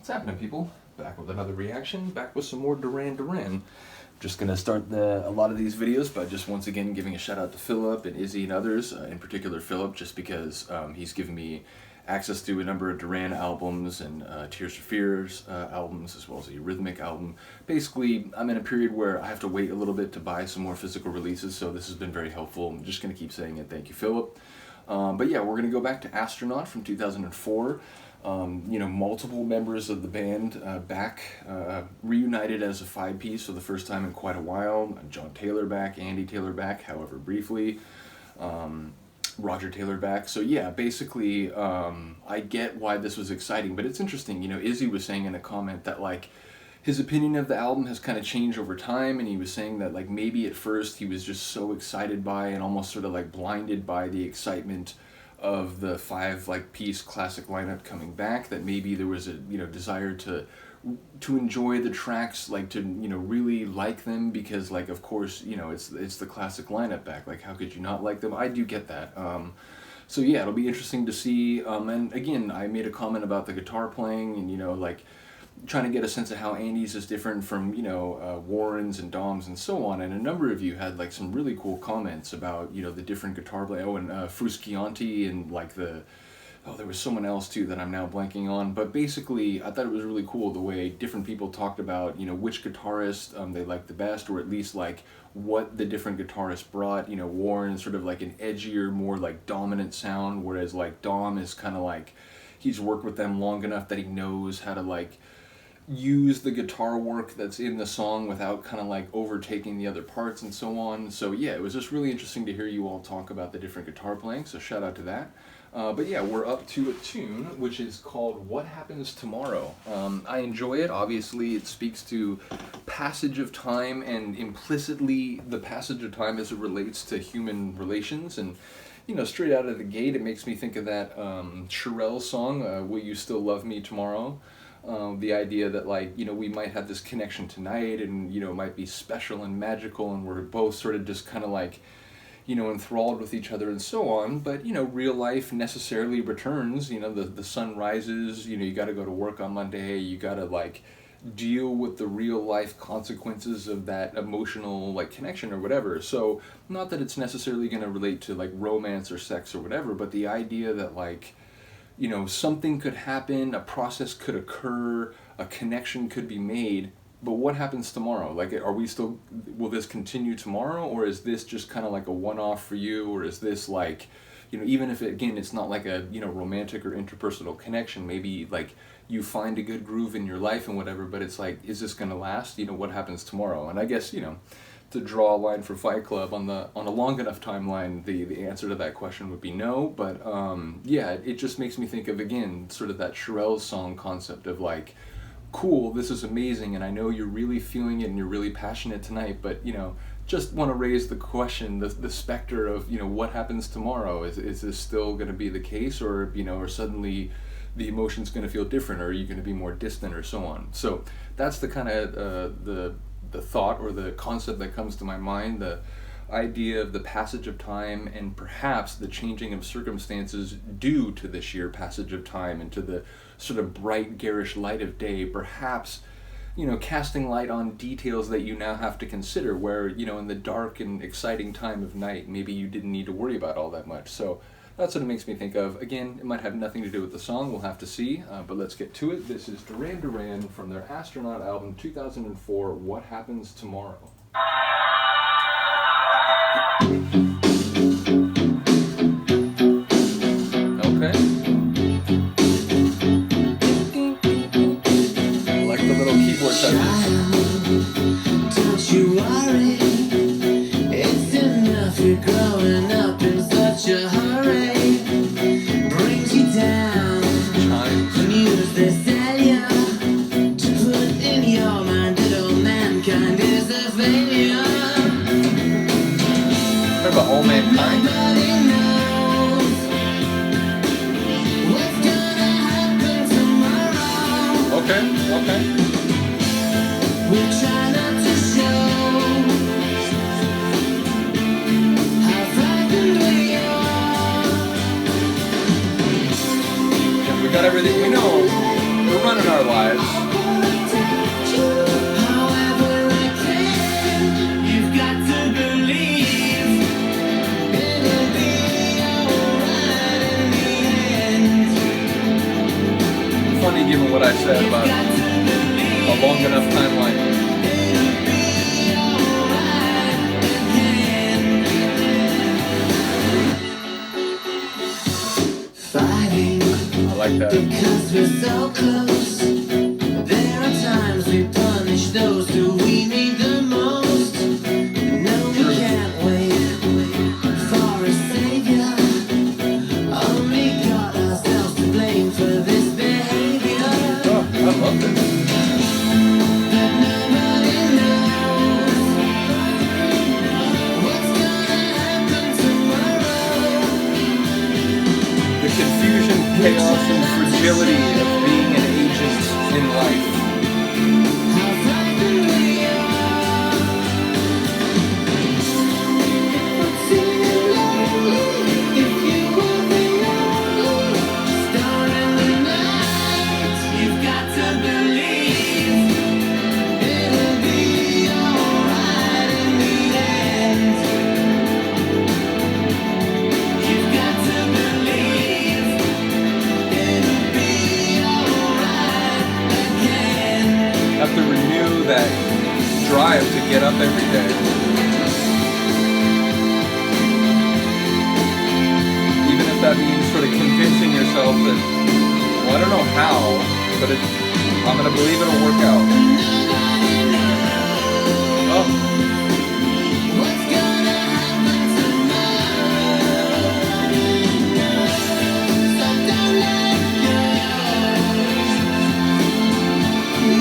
What's happening, people? Back with another reaction, back with some more Duran Duran. Just gonna start a lot of these videos by just once again giving a shout out to Philip and Izzy and others, in particular Philip, just because he's given me access to a number of Duran albums and Tears for Fears albums, as well as a Eurythmic album. Basically, I'm in a period where I have to wait a little bit to buy some more physical releases, so this has been very helpful. I'm just gonna keep saying it. Thank you, Philip. But yeah, we're gonna go back to Astronaut from 2004. Multiple members of the band back, reunited as a five-piece for the first time in quite a while. John Taylor back, Andy Taylor back, however briefly, Roger Taylor back. So yeah, basically, I get why this was exciting, but it's interesting. Izzy was saying in a comment that his opinion of the album has kind of changed over time, and he was saying that maybe at first he was just so excited by and almost sort of blinded by the excitement of the five-piece classic lineup coming back, that maybe there was a desire to enjoy the tracks, to really like them, because of course it's the classic lineup back. How could you not like them? I do get that. So yeah, it'll be interesting to see. And again, I made a comment about the guitar playing, and trying to get a sense of how Andy's is different from Warren's and Dom's and so on, and a number of you had some really cool comments about the different guitar play. Oh, and Frusciante and there was someone else too that I'm now blanking on, but basically I thought it was really cool the way different people talked about which guitarist they liked the best, or at least what the different guitarists brought. Warren sort of an edgier, more dominant sound, whereas Dom is kind of he's worked with them long enough that he knows how to use the guitar work that's in the song without kind of overtaking the other parts and so on. So yeah, it was just really interesting to hear you all talk about the different guitar playing, so shout out to that. But yeah, we're up to a tune which is called What Happens Tomorrow. I enjoy it. Obviously it speaks to passage of time, and implicitly the passage of time as it relates to human relations. And straight out of the gate, it makes me think of that Shirelle song, Will You Still Love Me Tomorrow? The idea that we might have this connection tonight, and it might be special and magical, and we're both sort of just kind of enthralled with each other and so on. But real life necessarily returns. The sun rises, you got to go to work on Monday, you got to deal with the real life consequences of that emotional connection or whatever. So not that it's necessarily going to relate to romance or sex or whatever, but the idea that something could happen, a process could occur, a connection could be made, but what happens tomorrow? Will this continue tomorrow, or is this just kind of a one-off for you, or is this even if it's not a romantic or interpersonal connection, maybe you find a good groove in your life and whatever, but it's is this going to last? What happens tomorrow? And I guess to draw a line for Fight Club on a long enough timeline, the answer to that question would be no. But yeah, it just makes me think of, again, sort of that Shirelle song concept of cool, this is amazing, and I know you're really feeling it and you're really passionate tonight, but just want to raise the question, the specter of what happens tomorrow. Is this still going to be the case, or or suddenly the emotion's going to feel different, or are you going to be more distant, or so on? So that's the kind of the thought or the concept that comes to my mind, the idea of the passage of time, and perhaps the changing of circumstances due to the sheer passage of time into the sort of bright, garish light of day, perhaps casting light on details that you now have to consider, where in the dark and exciting time of night maybe you didn't need to worry about all that much. So that's what it makes me think of. Again, it might have nothing to do with the song, we'll have to see, but let's get to it. This is Duran Duran from their Astronaut album 2004, What Happens Tomorrow. Okay. I like the little keyboard touches. Don't you worry, it's enough you're growing up in such a hurry. Brings you down. The news they sell you to put in your mind that all mankind is a failure. What about all mankind? Nobody knows what's gonna happen tomorrow. Okay. We try not to show how frightened we are. We got everything we know. We're running our lives. However I can, you've got to believe it'll be alright in the end. Funny given what I said about a long enough timeline. I like that. Because we're so close, there are times we punish those who we need the most. No, we can't wait for a savior. Only got ourselves to blame for this behavior. Oh, I love this. But nobody knows what's gonna happen tomorrow. The confusion, chaos, and fragility of being an agent in life. How frightened we are. But feeling lonely if you were the only star in the night. You've got to believe it'll be alright in the end. You've got to believe it'll be alright again. Have to renew that drive to get up every day. Even if that means sort of convincing yourself that, well, I don't know how, but I'm going to believe it'll work out. Oh, What's gonna happen tomorrow? So don't let go.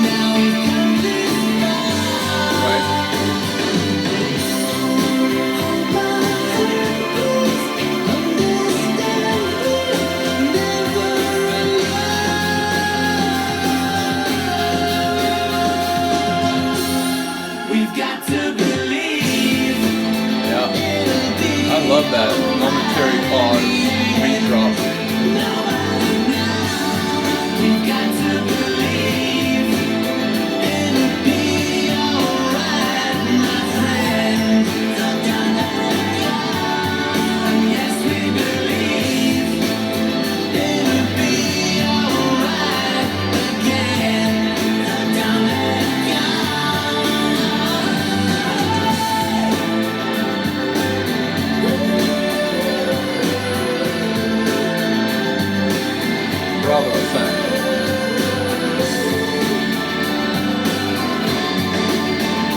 Now we've come this far. right. Hope our enemies understand we're never alone. We've got to believe Yeah. it'll be I love that momentary pause, beat drop. We've got to believe it'll be alright, my friend. So don't let go. Yes, we believe it'll be alright again. So don't let go. Bravo, Sam.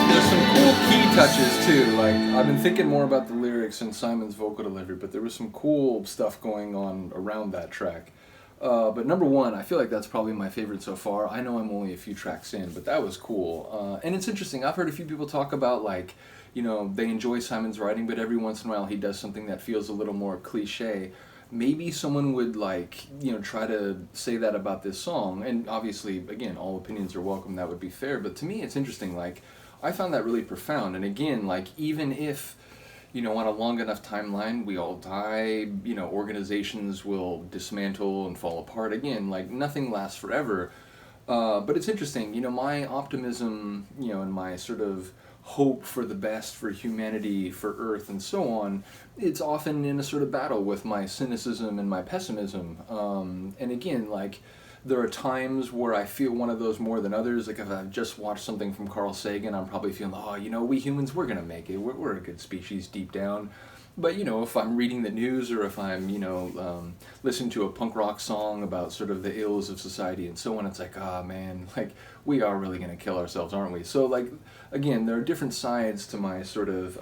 There's some cool key touches too. Like, I've been thinking more about the lyrics and Simon's vocal delivery, but there was some cool stuff going on around that track. But number one, I feel like that's probably my favorite so far. I know I'm only a few tracks in, but that was cool. And it's interesting. I've heard a few people talk about, like, you know, they enjoy Simon's writing, but every once in a while he does something that feels a little more cliche. Maybe someone would, like, you know, try to say that about this song. And obviously, again, all opinions are welcome. That would be fair. But to me, it's interesting. Like, I found that really profound. And again, like, even if, you know, on a long enough timeline, we all die, you know, organizations will dismantle and fall apart again. Like, nothing lasts forever. But it's interesting, you know, my optimism, you know, and my sort of hope for the best for humanity, for Earth, and so on, it's often in a sort of battle with my cynicism and my pessimism. And again, like, there are times where I feel one of those more than others. Like, if I've just watched something from Carl Sagan, I'm probably feeling, oh, you know, we humans, we're going to make it. We're a good species deep down. But, you know, if I'm reading the news or if I'm, you know, listening to a punk rock song about sort of the ills of society and so on, it's like, ah, man, like, we are really going to kill ourselves, aren't we? So, like, again, there are different sides to my sort of,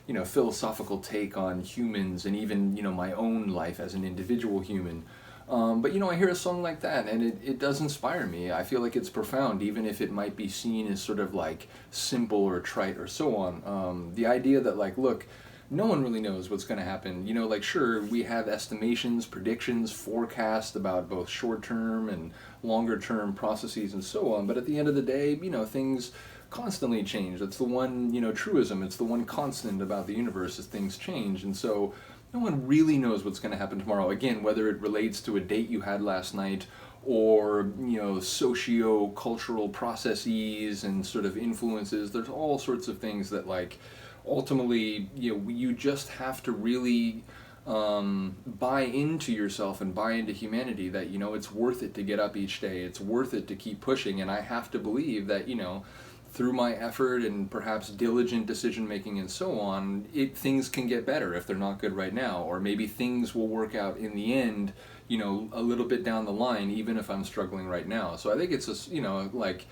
you know, philosophical take on humans and even, you know, my own life as an individual human. But, you know, I hear a song like that and it does inspire me. I feel like it's profound, even if it might be seen as sort of like simple or trite or so on. The idea that, like, look, no one really knows what's going to happen. You know, like, sure, we have estimations, predictions, forecasts about both short-term and longer-term processes and so on. But at the end of the day, you know, things constantly change. That's the one, you know, truism. It's the one constant about the universe is things change. And so no one really knows what's going to happen tomorrow. Again, whether it relates to a date you had last night or, you know, socio-cultural processes and sort of influences. There's all sorts of things that, like, ultimately, you know, you just have to really buy into yourself and buy into humanity, that, you know, it's worth it to get up each day, it's worth it to keep pushing. And I have to believe that, you know, through my effort and perhaps diligent decision making and so on, things can get better if they're not good right now, or maybe things will work out in the end, you know, a little bit down the line, even if I'm struggling right now. So I think it's just, you know, like,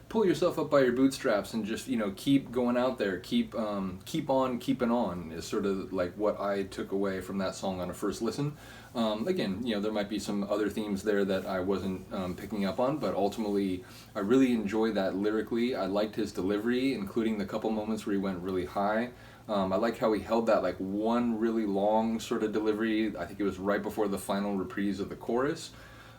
pull yourself up by your bootstraps and just, you know, keep going out there, keep on keeping on, is sort of like what I took away from that song on a first listen. Again, you know, there might be some other themes there that I wasn't picking up on, but ultimately I really enjoyed that lyrically. I liked his delivery, including the couple moments where he went really high. I like how he held that, like, one really long sort of delivery. I think it was right before the final reprise of the chorus.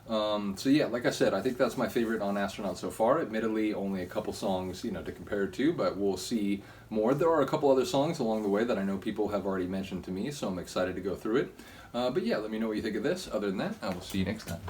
So yeah, like I said, I think that's my favorite on Astronaut so far. Admittedly, only a couple songs, you know, to compare it to, but we'll see more. There are a couple other songs along the way that I know people have already mentioned to me, so I'm excited to go through it. But yeah, let me know what you think of this. Other than that, I will see you next time.